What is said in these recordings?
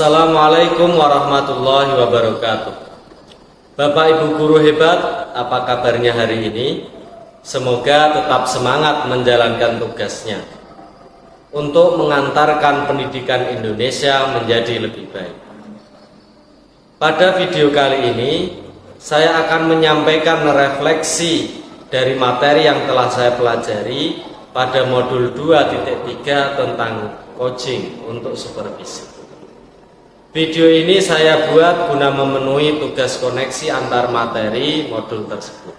Assalamualaikum warahmatullahi wabarakatuh. Bapak Ibu guru hebat, apa kabarnya hari ini? Semoga tetap semangat menjalankan tugasnya untuk mengantarkan pendidikan Indonesia menjadi lebih baik. Pada video kali ini, saya akan menyampaikan refleksi dari materi yang telah saya pelajari pada modul 2.3 tentang coaching untuk supervisi. Video ini saya buat guna memenuhi tugas koneksi antar materi modul tersebut.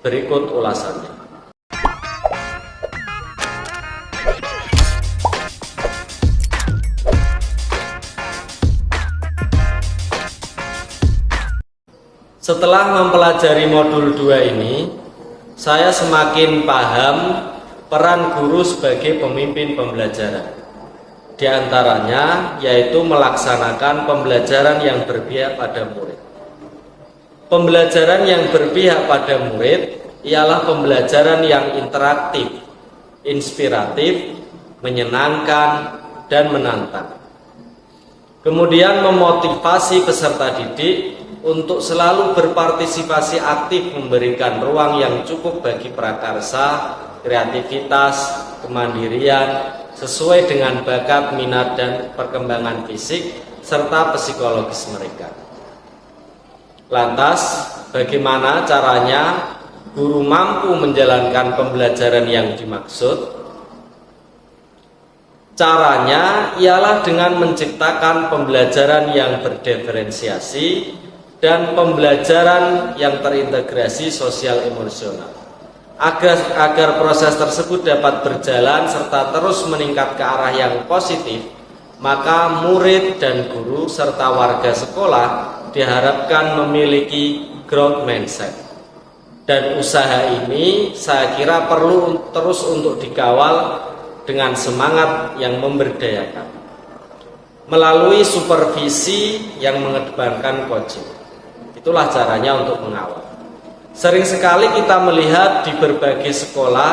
Berikut ulasannya. Setelah mempelajari modul 2 ini, saya semakin paham peran guru sebagai pemimpin pembelajaran. Di antaranya yaitu melaksanakan pembelajaran yang berpihak pada murid. Pembelajaran yang berpihak pada murid ialah pembelajaran yang interaktif, inspiratif, menyenangkan, dan menantang. Kemudian memotivasi peserta didik untuk selalu berpartisipasi aktif, memberikan ruang yang cukup bagi prakarsa, kreativitas, kemandirian, sesuai dengan bakat, minat, dan perkembangan fisik serta psikologis mereka. Lantas, bagaimana caranya guru mampu menjalankan pembelajaran yang dimaksud? Caranya ialah dengan menciptakan pembelajaran yang berdiferensiasi dan pembelajaran yang terintegrasi sosial emosional. Agar proses tersebut dapat berjalan serta terus meningkat ke arah yang positif, maka murid dan guru serta warga sekolah diharapkan memiliki growth mindset. Dan usaha ini saya kira perlu terus untuk dikawal dengan semangat yang memberdayakan melalui supervisi yang mengedepankan coaching. Itulah caranya untuk mengawal. Sering sekali kita melihat di berbagai sekolah,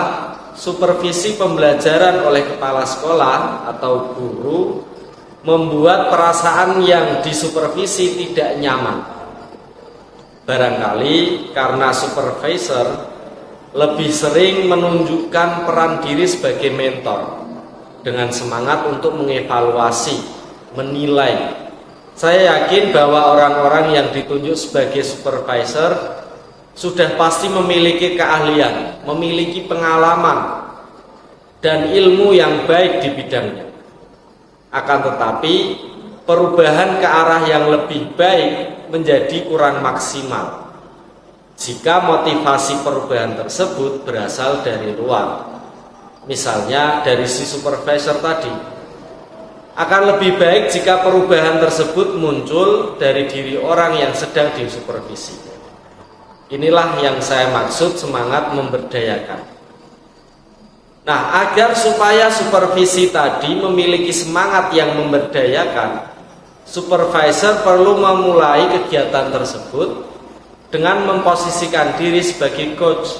supervisi pembelajaran oleh kepala sekolah atau guru membuat perasaan yang disupervisi tidak nyaman. Barangkali karena supervisor lebih sering menunjukkan peran diri sebagai mentor dengan semangat untuk mengevaluasi, menilai. Saya yakin bahwa orang-orang yang ditunjuk sebagai supervisor sudah pasti memiliki keahlian, memiliki pengalaman, dan ilmu yang baik di bidangnya. Akan tetapi, perubahan ke arah yang lebih baik menjadi kurang maksimal jika motivasi perubahan tersebut berasal dari luar. Misalnya dari si supervisor tadi. Akan lebih baik jika perubahan tersebut muncul dari diri orang yang sedang disupervisi. Inilah yang saya maksud semangat memberdayakan. Nah, agar supaya supervisi tadi memiliki semangat yang memberdayakan, supervisor perlu memulai kegiatan tersebut dengan memposisikan diri sebagai coach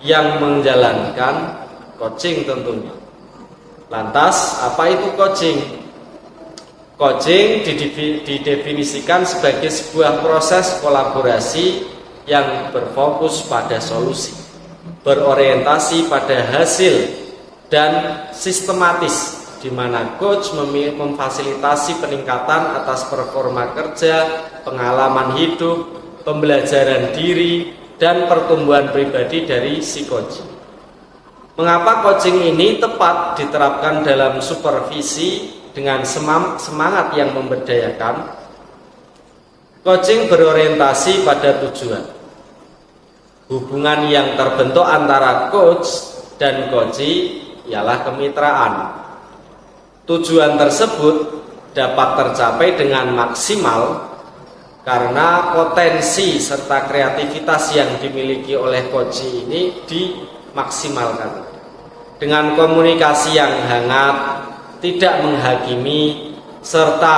yang menjalankan coaching tentunya. Lantas, apa itu coaching? Coaching didefinisikan sebagai sebuah proses kolaborasi yang berfokus pada solusi, berorientasi pada hasil, dan sistematis, di mana coach memfasilitasi peningkatan atas performa kerja, pengalaman hidup, pembelajaran diri, dan pertumbuhan pribadi dari si coach. Mengapa coaching ini tepat diterapkan dalam supervisi dengan semangat yang memberdayakan? Coaching berorientasi pada tujuan. Hubungan yang terbentuk antara coach dan coachee ialah kemitraan. Tujuan tersebut dapat tercapai dengan maksimal karena potensi serta kreativitas yang dimiliki oleh coachee ini dimaksimalkan. Dengan komunikasi yang hangat, tidak menghakimi, serta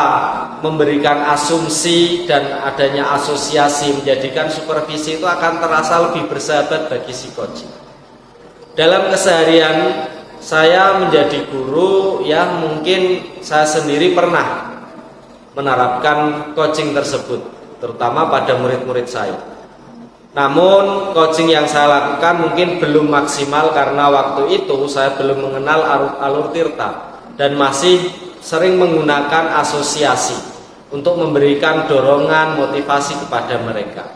memberikan asumsi dan adanya asosiasi, menjadikan supervisi itu akan terasa lebih bersahabat bagi si coach. Dalam keseharian saya menjadi guru, ya mungkin saya sendiri pernah menerapkan coaching tersebut, terutama pada murid-murid saya. Namun coaching yang saya lakukan mungkin belum maksimal karena waktu itu saya belum mengenal alur tirta dan masih sering menggunakan asosiasi untuk memberikan dorongan motivasi kepada mereka.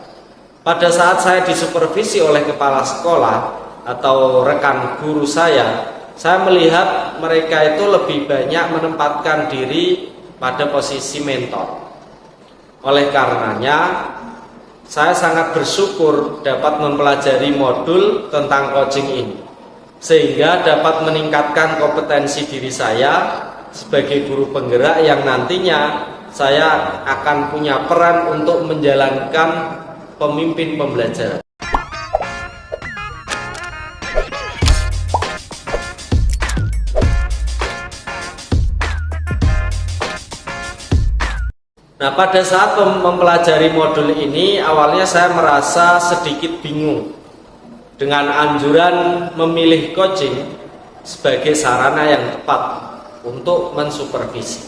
Pada saat saya disupervisi oleh kepala sekolah atau rekan guru saya melihat mereka itu lebih banyak menempatkan diri pada posisi mentor. Oleh karenanya saya sangat bersyukur dapat mempelajari modul tentang coaching ini, sehingga dapat meningkatkan kompetensi diri saya sebagai guru penggerak yang nantinya saya akan punya peran untuk menjalankan pemimpin pembelajaran. Nah, pada saat mempelajari modul ini, awalnya saya merasa sedikit bingung dengan anjuran memilih coaching sebagai sarana yang tepat untuk mensupervisi.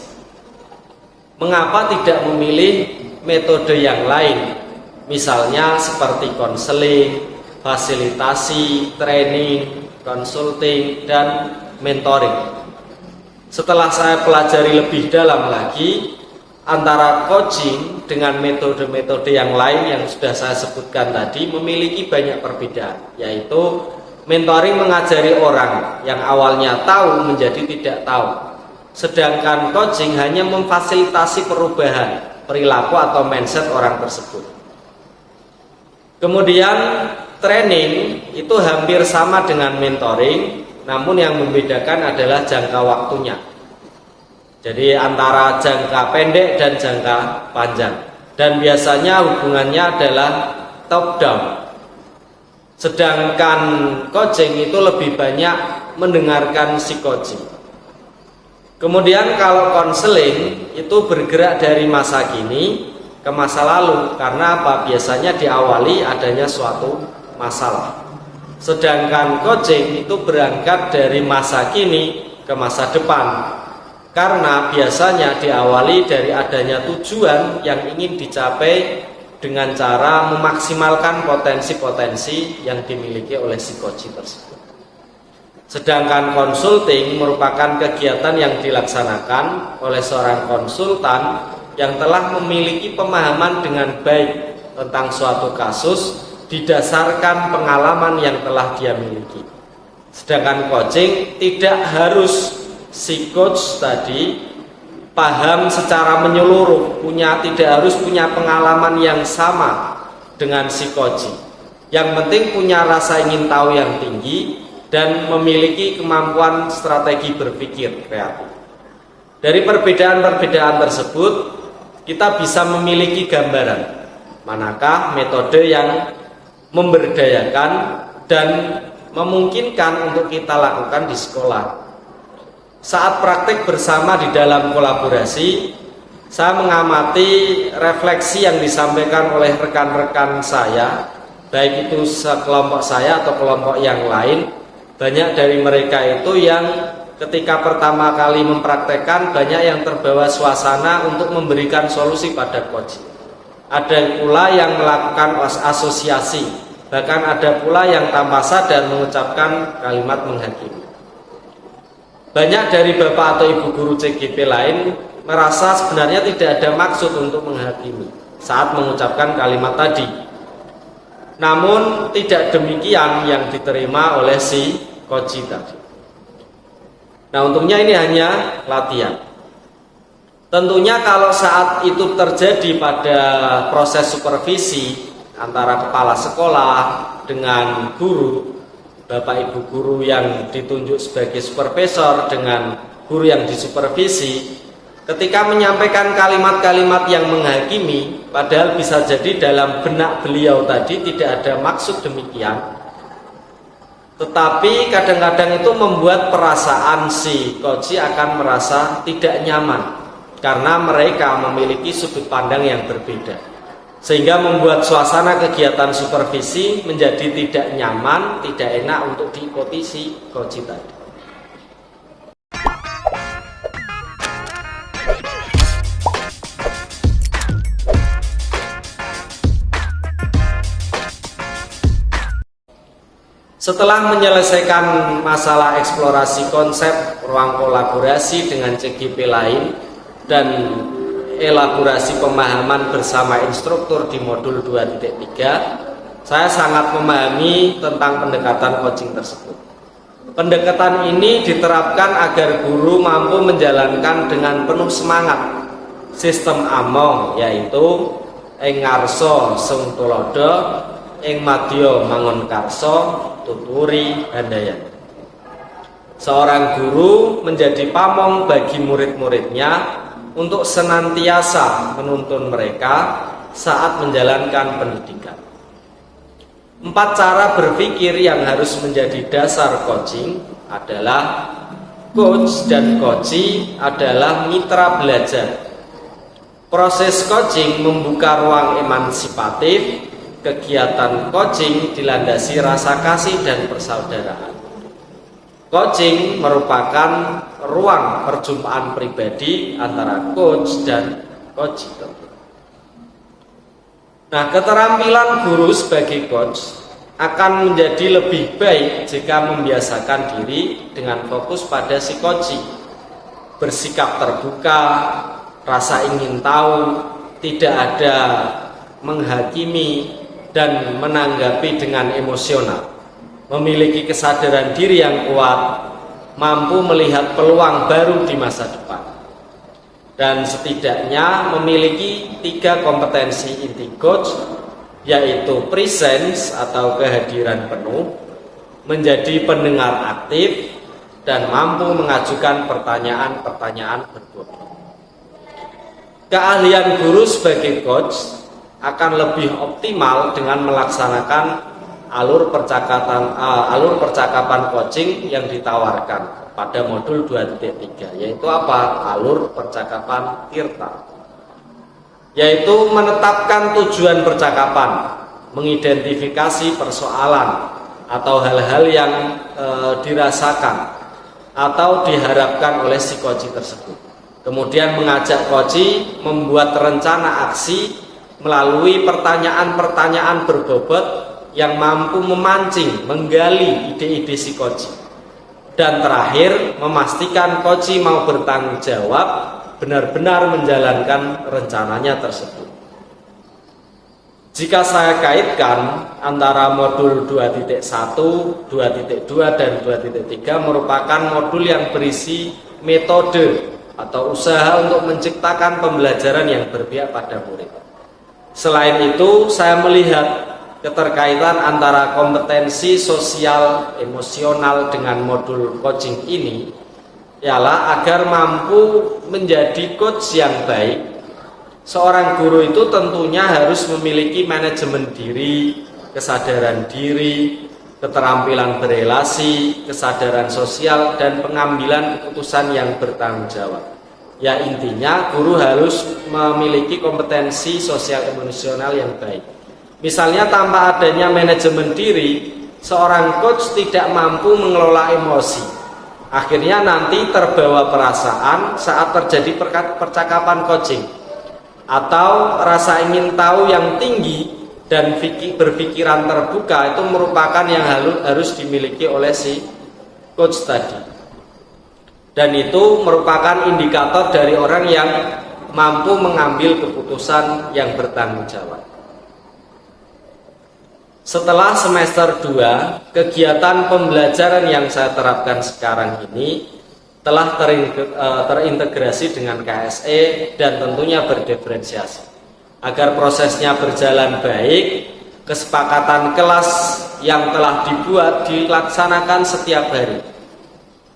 Mengapa tidak memilih metode yang lain, misalnya seperti konseling, fasilitasi, training, consulting, dan mentoring? Setelah saya pelajari lebih dalam lagi, antara coaching dengan metode-metode yang lain yang sudah saya sebutkan tadi memiliki banyak perbedaan, yaitu mentoring mengajari orang yang awalnya tahu menjadi tidak tahu, sedangkan coaching hanya memfasilitasi perubahan perilaku atau mindset orang tersebut. Kemudian training itu hampir sama dengan mentoring, namun yang membedakan adalah jangka waktunya. Jadi antara jangka pendek dan jangka panjang, dan biasanya hubungannya adalah top down. Sedangkan coaching itu lebih banyak mendengarkan si coaching. Kemudian kalau konseling itu bergerak dari masa kini ke masa lalu, karena apa? Biasanya diawali adanya suatu masalah. Sedangkan coaching itu berangkat dari masa kini ke masa depan, karena biasanya diawali dari adanya tujuan yang ingin dicapai dengan cara memaksimalkan potensi-potensi yang dimiliki oleh si coach tersebut. Sedangkan consulting merupakan kegiatan yang dilaksanakan oleh seorang konsultan yang telah memiliki pemahaman dengan baik tentang suatu kasus didasarkan pengalaman yang telah dia miliki. Sedangkan coaching tidak harus si coach tadi paham secara menyeluruh, tidak harus punya pengalaman yang sama dengan si coach. Yang penting punya rasa ingin tahu yang tinggi dan memiliki kemampuan strategi berpikir kreatif. Dari perbedaan-perbedaan tersebut kita bisa memiliki gambaran manakah metode yang memberdayakan dan memungkinkan untuk kita lakukan di sekolah. Saat praktik bersama di dalam kolaborasi, saya mengamati refleksi yang disampaikan oleh rekan-rekan saya, baik itu sekelompok saya atau kelompok yang lain. Banyak dari mereka itu yang ketika pertama kali mempraktekkan banyak yang terbawa suasana untuk memberikan solusi pada coach. Ada pula yang melakukan asosiasi, bahkan ada pula yang tanpa sadar mengucapkan kalimat menghakimi. Banyak dari bapak atau ibu guru CGP lain merasa sebenarnya tidak ada maksud untuk menghakimi saat mengucapkan kalimat tadi. Namun tidak demikian yang diterima oleh si coach tadi. Nah, untungnya ini hanya latihan. Tentunya kalau saat itu terjadi pada proses supervisi antara kepala sekolah dengan guru, bapak ibu guru yang ditunjuk sebagai supervisor dengan guru yang disupervisi, ketika menyampaikan kalimat-kalimat yang menghakimi, padahal bisa jadi dalam benak beliau tadi tidak ada maksud demikian, tetapi kadang-kadang itu membuat perasaan si coach akan merasa tidak nyaman karena mereka memiliki sudut pandang yang berbeda, sehingga membuat suasana kegiatan supervisi menjadi tidak nyaman, tidak enak untuk diikuti si coach tadi. Setelah menyelesaikan masalah eksplorasi konsep ruang kolaborasi dengan CGP lain dan elaborasi pemahaman bersama instruktur di modul 2.3, saya sangat memahami tentang pendekatan coaching tersebut. Pendekatan ini diterapkan agar guru mampu menjalankan dengan penuh semangat sistem AMONG, yaitu ing ngarsa sung tulodo, ing madya mangun karso, tuturi handayan. Seorang guru menjadi pamong bagi murid-muridnya untuk senantiasa menuntun mereka saat menjalankan pendidikan. 4 cara berpikir yang harus menjadi dasar coaching adalah coach dan coachee adalah mitra belajar. Proses coaching membuka ruang emansipatif. Kegiatan coaching dilandasi rasa kasih dan persaudaraan. Coaching merupakan ruang perjumpaan pribadi antara coach dan coachee. Nah, keterampilan guru sebagai coach akan menjadi lebih baik jika membiasakan diri dengan fokus pada si coachee. Bersikap terbuka, rasa ingin tahu, tidak ada menghakimi dan menanggapi dengan emosional, memiliki kesadaran diri yang kuat, mampu melihat peluang baru di masa depan, dan setidaknya memiliki 3 kompetensi inti coach, yaitu presence atau kehadiran penuh, menjadi pendengar aktif, dan mampu mengajukan pertanyaan-pertanyaan berbobot. Keahlian guru sebagai coach akan lebih optimal dengan melaksanakan alur percakapan coaching yang ditawarkan pada modul 2.3, yaitu apa? Alur percakapan Tirta, yaitu menetapkan tujuan percakapan, mengidentifikasi persoalan atau hal-hal yang dirasakan atau diharapkan oleh si coachee tersebut. Kemudian mengajak coachee membuat rencana aksi melalui pertanyaan-pertanyaan berbobot yang mampu memancing, menggali ide-ide si coachee. Dan terakhir, memastikan coachee mau bertanggung jawab benar-benar menjalankan rencananya tersebut. Jika saya kaitkan antara modul 2.1, 2.2, dan 2.3 merupakan modul yang berisi metode atau usaha untuk menciptakan pembelajaran yang berpihak pada murid. Selain itu, saya melihat keterkaitan antara kompetensi sosial emosional dengan modul coaching ini ialah agar mampu menjadi coach yang baik. Seorang guru itu tentunya harus memiliki manajemen diri, kesadaran diri, keterampilan berelasi, kesadaran sosial, dan pengambilan keputusan yang bertanggung jawab. Ya, intinya guru harus memiliki kompetensi sosial emosional yang baik. Misalnya tanpa adanya manajemen diri, seorang coach tidak mampu mengelola emosi. Akhirnya nanti terbawa perasaan saat terjadi percakapan coaching, atau rasa ingin tahu yang tinggi dan berpikiran terbuka itu merupakan yang harus dimiliki oleh si coach tadi. Dan itu merupakan indikator dari orang yang mampu mengambil keputusan yang bertanggung jawab. Setelah semester 2, kegiatan pembelajaran yang saya terapkan sekarang ini telah terintegrasi dengan KSE dan tentunya berdiferensiasi. Agar prosesnya berjalan baik, kesepakatan kelas yang telah dibuat dilaksanakan setiap hari.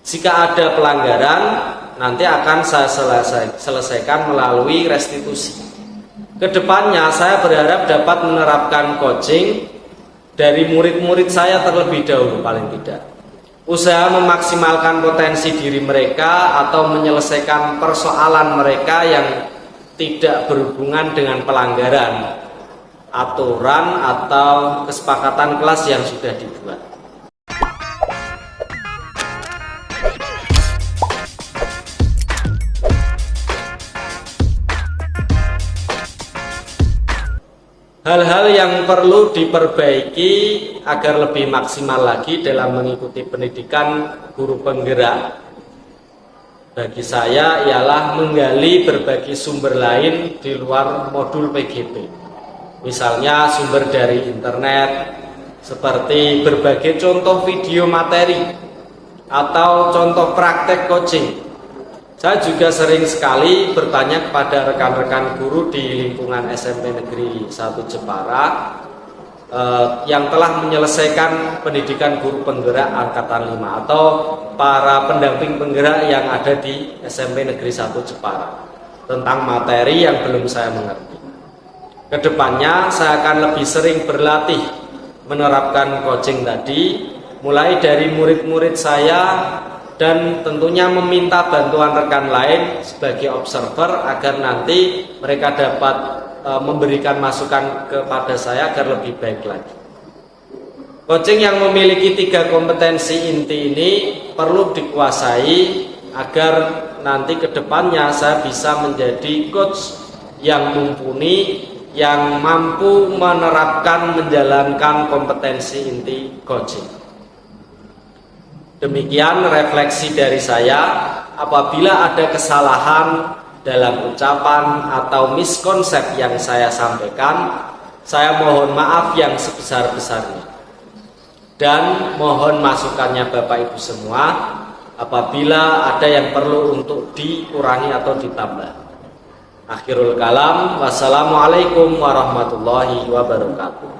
Jika ada pelanggaran, nanti akan saya selesaikan melalui restitusi. Kedepannya saya berharap dapat menerapkan coaching dari murid-murid saya terlebih dahulu paling tidak. Usaha memaksimalkan potensi diri mereka atau menyelesaikan persoalan mereka yang tidak berhubungan dengan pelanggaran aturan atau kesepakatan kelas yang sudah dibuat. hal-hal yang perlu diperbaiki agar lebih maksimal lagi dalam mengikuti pendidikan guru penggerak bagi saya ialah menggali berbagai sumber lain di luar modul PGP. Misalnya sumber dari internet, seperti berbagai contoh video materi atau contoh praktek coaching. Saya juga sering sekali bertanya kepada rekan-rekan guru di lingkungan SMP Negeri 1 Jepara yang telah menyelesaikan pendidikan guru penggerak angkatan 5 atau para pendamping penggerak yang ada di SMP Negeri 1 Jepara tentang materi yang belum saya mengerti. Kedepannya saya akan lebih sering berlatih menerapkan coaching tadi, mulai dari murid-murid saya dan tentunya meminta bantuan rekan lain sebagai observer agar nanti mereka dapat memberikan masukan kepada saya agar lebih baik lagi. Coaching yang memiliki 3 kompetensi inti ini perlu dikuasai agar nanti kedepannya saya bisa menjadi coach yang mumpuni, yang mampu menerapkan menjalankan kompetensi inti coaching. Demikian refleksi dari saya. Apabila ada kesalahan dalam ucapan atau miskonsep yang saya sampaikan, saya mohon maaf yang sebesar-besarnya. Dan mohon masukannya Bapak Ibu semua apabila ada yang perlu untuk dikurangi atau ditambah. Akhirul kalam, wassalamualaikum warahmatullahi wabarakatuh.